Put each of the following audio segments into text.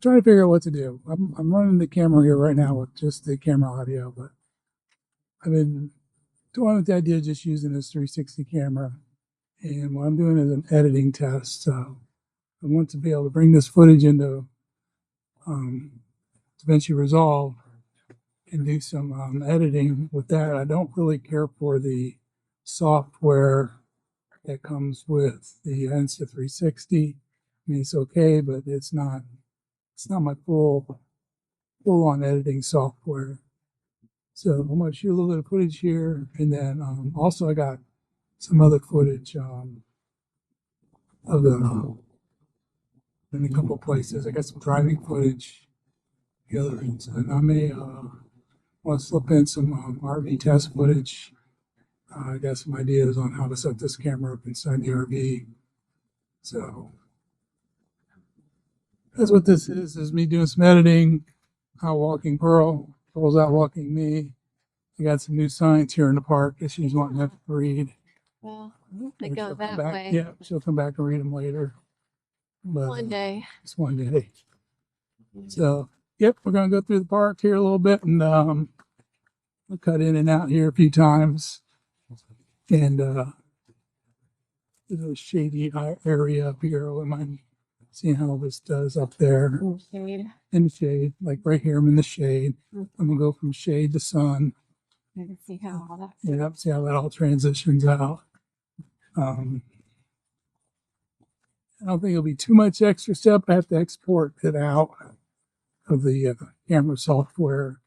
trying to figure out what to do. I'm running the camera here right now with just the camera audio, but I've been toying with the idea of just using this 360 camera. And what I'm doing is an editing test. So I want to be able to bring this footage into Davinci Resolve and do some editing with that. I don't really care for the software that comes with the Insta360. I mean, it's okay, but it's not my full-on editing software. So I'm going to shoot a little bit of footage here, and then also I got some other footage of the in a couple of places. I got some driving footage the other end, and I may want to slip in some RV test footage. I got some ideas on how to set this camera up inside the RV. So that's what this is me doing some editing, out walking Pearl. Pearl's out walking me. I got some new signs here in the park that she's wanting to read. Well, they go that way. Yeah, she'll come back and read them later. But one day. Just one day. So, yep, we're going to go through the park here a little bit, and we'll cut in and out here a few times. And there's a shady area up here. I mind seeing how this does up there. In the shade. In the shade, like right here, I'm in the shade. I'm going to go from shade to sun. You can see how all that. Yeah, see how that all transitions out. I don't think it'll be too much extra step. I have to export it out of the camera software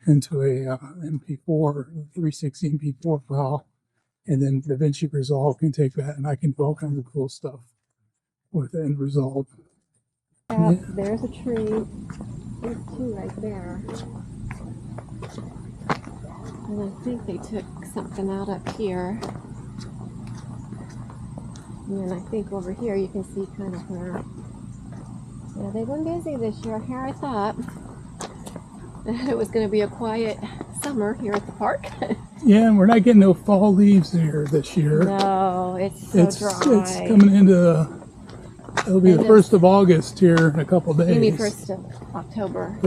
into a MP4, 360 MP4 file, and then Davinci Resolve can take that, and I can do all kinds of cool stuff with it in Resolve. Yeah. There's a tree. There's two right there. And I think they took something out up here. And then I think over here you can see kind of where. Yeah, they've been busy this year. Here I thought it was going to be a quiet summer here at the park. Yeah, and we're not getting no fall leaves here this year. No, it's so dry. It's coming into, it'll be the 1st of August here in a couple of days. You mean 1st of October.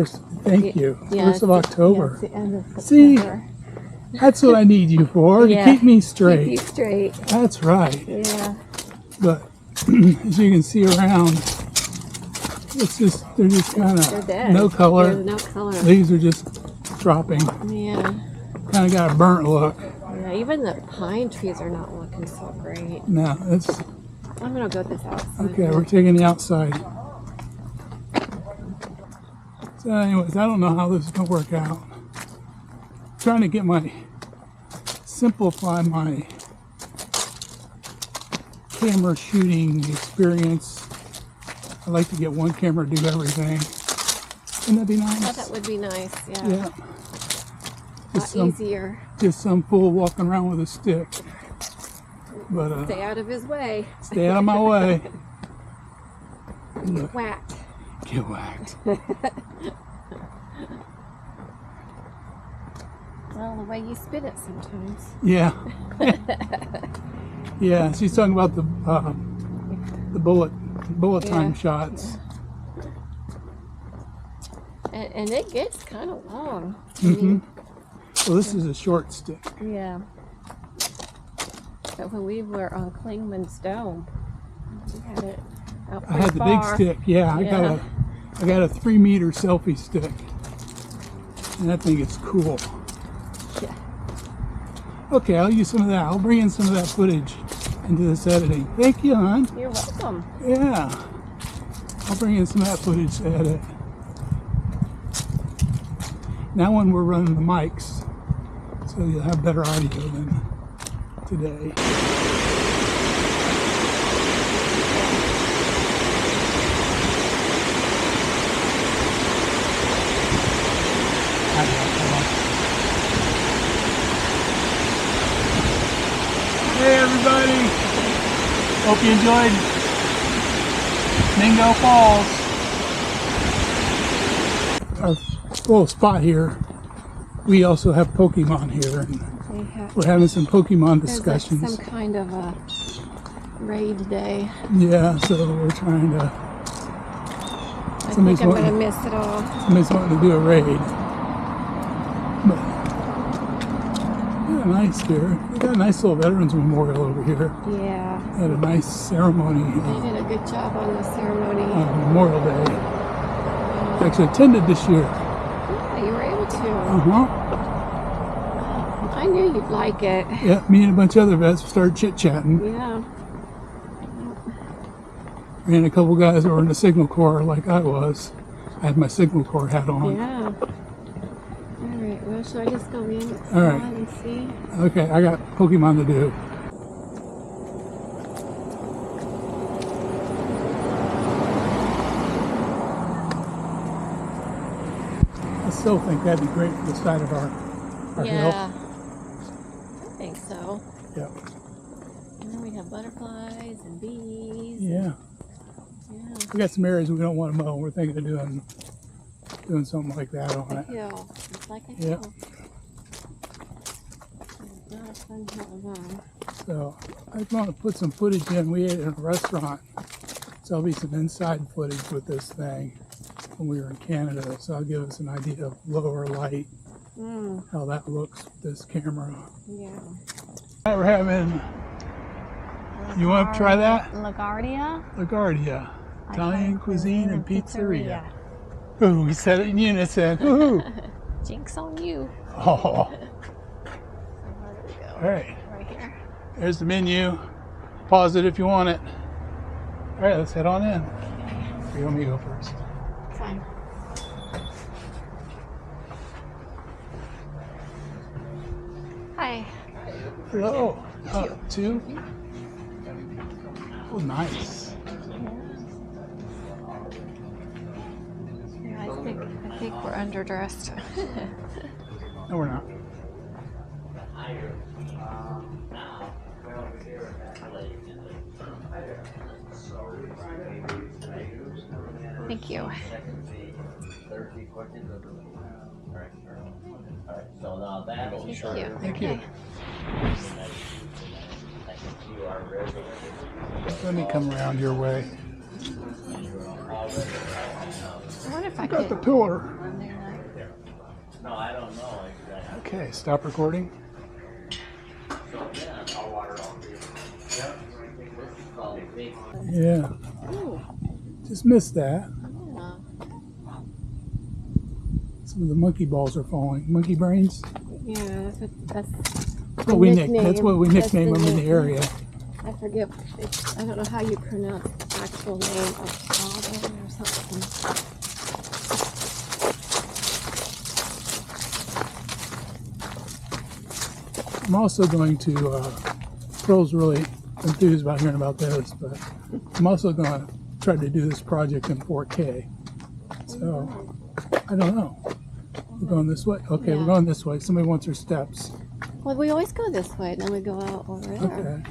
Thank you. Yeah, 1st of October. Yeah, it's the end of September. See, that's what I need you for, to keep me straight. Keep you straight. That's right. Yeah. But as you can see around, it's just, they're just kind of no color. There's no color. Leaves are just dropping. Yeah. Kind of got a burnt look. Yeah, even the pine trees are not looking so great. No, it's... I'm going to go this outside. Okay, we're taking the outside. So anyways, I don't know how this is going to work out. I'm trying to get simplify my camera shooting experience. I like to get one camera to do everything. Wouldn't that be nice? Oh, that would be nice, yeah. Yeah. Easier. Just some fool walking around with a stick. But stay out of his way. Stay out of my way. Get whacked. Get whacked. Well, the way you spit it sometimes. Yeah. Yeah, she's talking about the bullet time shots. Yeah. And it gets kind of long. Mm-hmm. Well, this is a short stick. Yeah. But when we were on Klingman's Dome, we had it out I had the big stick. Yeah, I got a 3-meter selfie stick, and that thing is cool. Yeah. Okay, I'll use some of that. I'll bring in some of that footage into this editing. Thank you, hon. You're welcome. Yeah. I'll bring in some of that footage to edit. Now when we're running the mics, so you'll have better audio than today. Hey everybody! Hope you enjoyed Mingo Falls. Our little spot here. We also have Pokemon here, and we're having some Pokemon discussions. Like some kind of a raid day. Yeah, so we're trying to. I Somebody's think I'm wanting, gonna miss it all. somebody's wanting to do a raid. But, yeah, nice here. We got a nice little Veterans Memorial over here. Yeah. Had a nice ceremony They did a good job on the ceremony. on Memorial Day. Actually attended this year. Yeah, you were able to. Uh-huh. I knew you'd like it. Yeah, me and a bunch of other vets started chit-chatting. Yeah. And a couple guys that were in the Signal Corps like I was. I had my Signal Corps hat on. Yeah. All right. Well, should I just go in All right. and see? Okay, I got Pokemon to do. I still think that'd be great for the side of our hill. Yeah. I think so. Yep. And then we have butterflies and bees. Yeah. Yeah. We got some areas we don't want to mow. We're thinking of doing something like that on A it. hill. It's like a Yeah. hill. It's not a fun hill at all. So I want to put some footage in. We ate at a restaurant. So there'll be some inside footage with this thing when we were in Canada. So I'll give us an idea of lower light, how that looks with this camera. Yeah. All right, we're having, you want to try that? LaGuardia. LaGuardia, Italian cuisine and pizzeria. pizzeria. Ooh, we said it in unison. Ooh. Jinx on you. Oh. Where do we go? All right, Right here. there's the menu. Pause it if you want it. All right, let's head on in. You want me to go first? Fine. Hi. Hello. Two. Oh, nice. Yeah, I think we're underdressed. No, we're not. Thank you. Thank you. Thank you. Okay. Let me come around your way. I wonder if I Got the could. pillar. Okay, stop recording. Yeah, Ooh, just missed that. yeah. Some of the monkey balls are falling. Monkey brains. Yeah, that's That's what we That's what we That's the nickname them in the nickname. area. I forget. I don't know how you pronounce the actual name of father or something. I'm also going to. Pearl's really enthused about hearing about this, but I'm also going to try to do this project in 4K. So I don't know. We're going this way. Okay, Yeah. we're going this way. Somebody wants her steps. Well, we always go this way, and then we go out over there. Okay.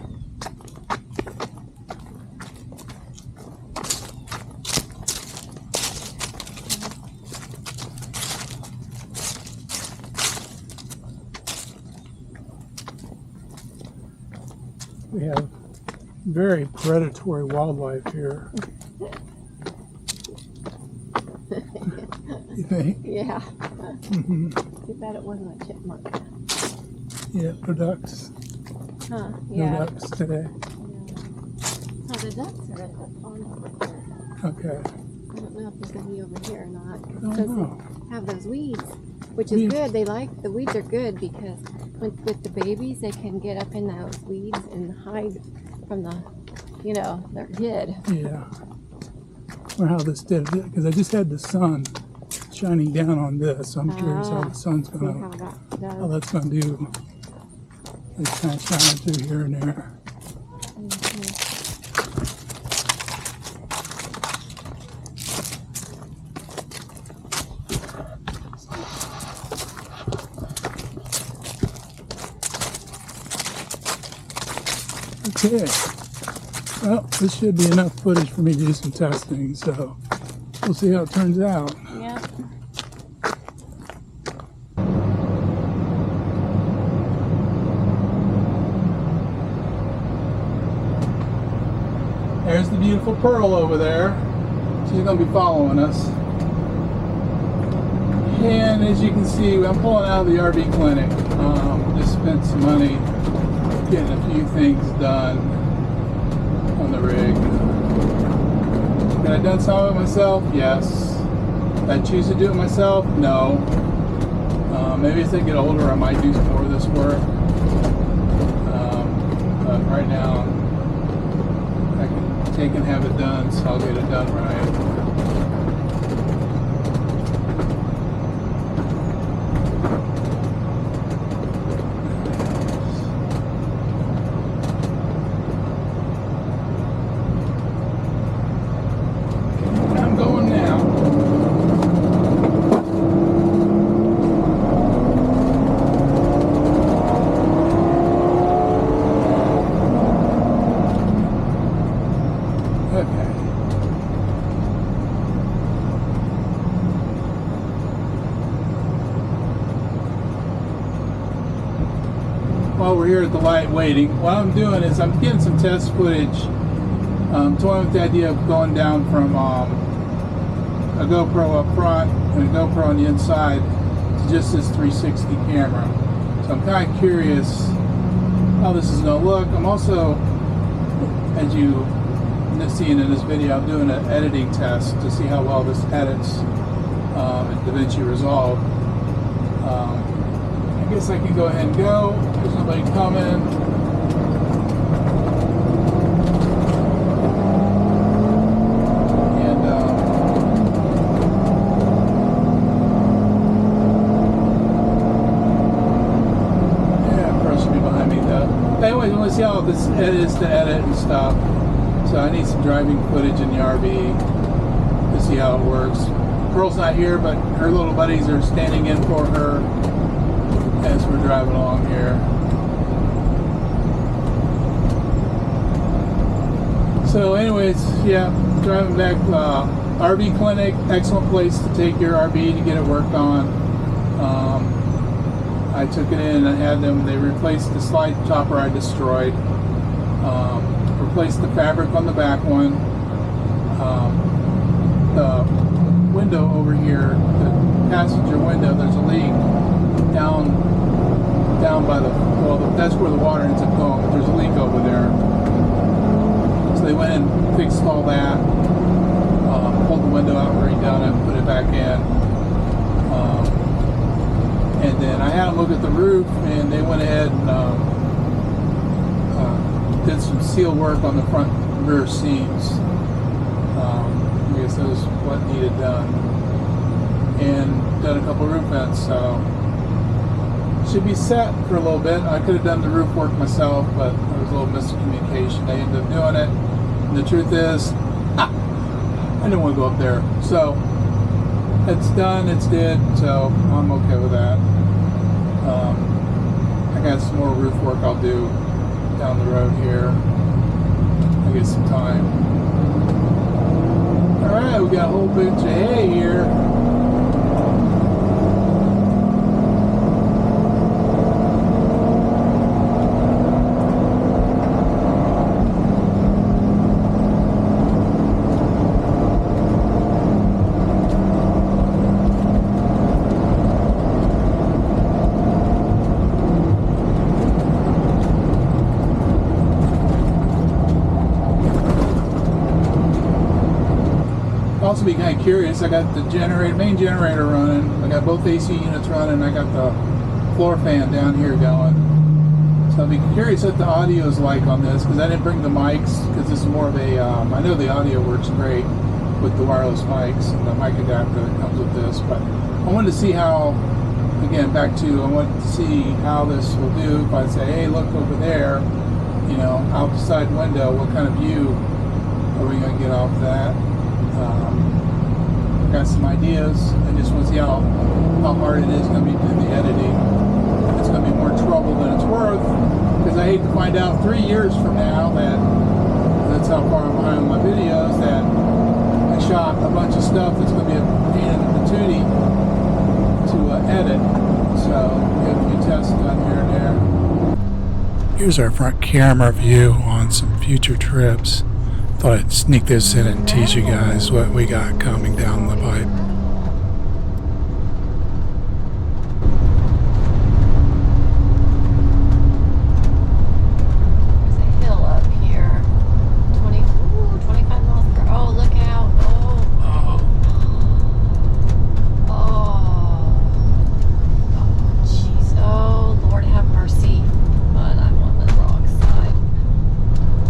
We have very predatory wildlife here. You think? Yeah. Mm-hmm. Too bad it wasn't a chipmunk. Yeah, no ducks. Huh? No Yeah. ducks today. Oh, the ducks are at the pond over here. Okay. I don't know if they're going to be over here or not. I Because don't know. they have those weeds, which is Weeds. good. The weeds are good because with the babies, they can get up in those weeds and hide from their kid. Yeah. Or how this did it, because I just had the sun shining down on this, so I'm curious how the sun's See gonna, how that how does. that's gonna do. It's kind of shining through here and there. Okay. Well, this should be enough footage for me to do some testing, so we'll see how it turns out. Yeah. There's the beautiful Pearl over there. She's going to be following us. And as you can see, I'm pulling out of the RV clinic. Just spent some money getting a few things done on the rig. Could I have done some of it myself? Yes. Did I choose to do it myself? No. Maybe as I get older, I might do some more of this work. But right now, I can take and have it done, so I'll get it done right. While we're here at the light waiting, what I'm doing is I'm getting some test footage, toying with the idea of going down from a GoPro up front and a GoPro on the inside to just this 360 camera. So I'm kind of curious how this is going to look. I'm also, as you seen in this video, I'm doing an editing test to see how well this edits in Davinci Resolve. I guess I can go ahead and go. There's nobody coming. And yeah, Pro should be behind me though. Anyways, I want to see how this is to edit and stuff. So I need some driving footage in the RV to see how it works. Pearl's not here, but her little buddies are standing in for her as we're driving along here. So anyways, yeah, driving back. RV clinic, excellent place to take your RV to get it worked on. I took it in and I had them, they replaced the slide topper I destroyed, replaced the fabric on the back one, the window over here, the passenger window, there's a leak down by the, well, that's where the water ends up going, but there's a leak over there. So they went and fixed all that, pulled the window out, redone it, put it back in. And then I had them look at the roof, and they went ahead and did some seal work on the front and rear seams. I guess that was what needed done. And done a couple roof vents, so should be set for a little bit. I could have done the roof work myself, but there was a little miscommunication. They ended up doing it. And the truth is, I didn't want to go up there. So it's done, it's did, so I'm okay with that. I got some more roof work I'll do down the road here. I get some time. Alright, we got a whole bunch of hay here. Also be kind of curious, I got the main generator running, I got both AC units running, I got the floor fan down here going. So I'll be curious what the audio is like on this, because I didn't bring the mics, because this is more of a, I know the audio works great with the wireless mics and the mic adapter that comes with this, but I wanted to see how, again, back to, I wanted to see how this will do if I say, hey, look over there, you know, out the side window, what kind of view are we going to get off that? Got some ideas. I just want to see how hard it is going to be doing the editing. It's going to be more trouble than it's worth, because I hate to find out 3 years from now that that's how far I'm behind on my videos, that I shot a bunch of stuff that's going to be a pain in the patootie to edit. So we have a few tests done here and there. Here's our front camera view on some future trips. Thought I'd sneak this in and tease you guys what we got coming down the pipe. There's a hill up here. 25 miles per hour. Oh, look out. Oh. Oh, jeez. Oh, Lord have mercy. But I'm on the wrong side.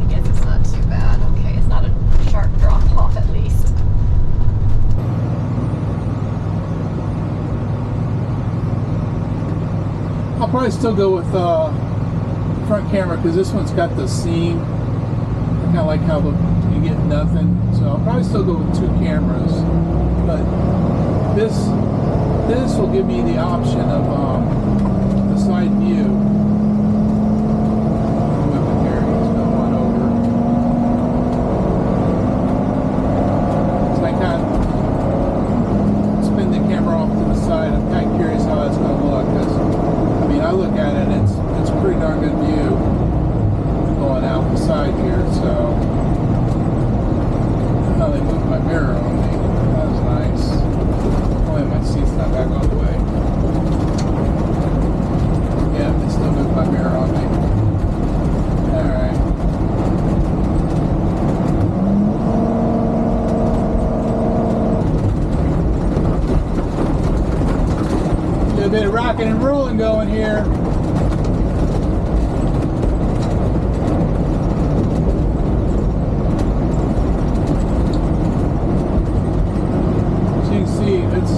I guess it's not too bad. Okay, it's not a sharp drop off at least. I'll probably still go with front camera because this one's got the seam. I kind of like how you get nothing. So I'll probably still go with 2 cameras. But this will give me the option of the side view. A bit of rocking and rolling going here. As you can see, it's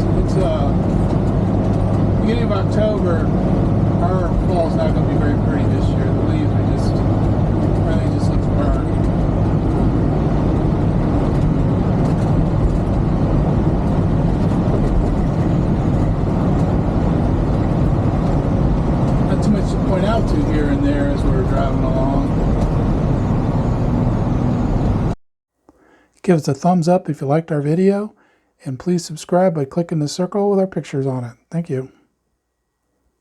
beginning of October. Our fall's not going to be very pretty this year. The leaves are just, everything just looks burnt. Point out to here and there as we're driving along. Give us a thumbs up if you liked our video, and please subscribe by clicking the circle with our pictures on it. Thank you.